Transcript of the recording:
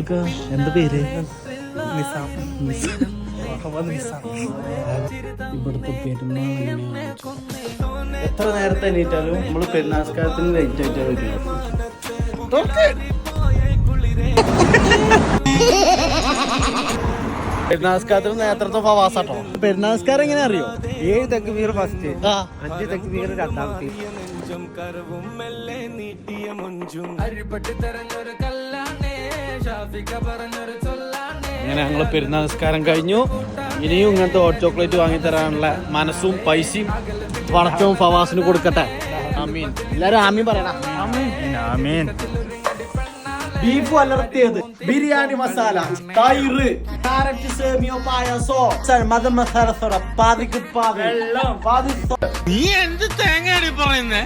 നിനക്ക് എന്താ പേര്? ഇവിടുത്തെ പെരുന്നാൾ എത്ര നേരത്തെ എണീറ്റാലും നമ്മള് പെരുന്നാസ്കാരത്തിന് ലൈറ്റ് ആയിട്ടാ വരുന്നത്. പെരുന്നാസ്കാരത്തിന് നേരത്തെ ഫവാസാട്ടോ. പെരുന്നാസ്കാരം എങ്ങനെ അറിയോ? 7 തക്ബീർ ഫസ്റ്റ്, 5 തക്ബീർ രണ്ടാമത്തെ. അങ്ങനെ ഞങ്ങള് പെരുന്നാസ്കാരം കഴിഞ്ഞു. ഇനിയും ഇങ്ങനത്തെ ഹോട്ട് ചോക്ലേറ്റ് വാങ്ങി തരാനുള്ള മനസ്സും പൈസയും പണച്ചവും ഫവാസിന് കൊടുക്കട്ടെ. ആമീൻ. എല്ലാരും ആമീൻ പറയണം. ആമീൻ. ബീഫ് വലർത്തിയത്, ബിരിയാണി മസാല, തൈര്, കാരറ്റ് സേമിയോ പായസോ, മദ മസാല സോഡ, പാതിക്ക് പാതി. നീ എന്ത് തേങ്ങയാണ് പറയുന്നേ?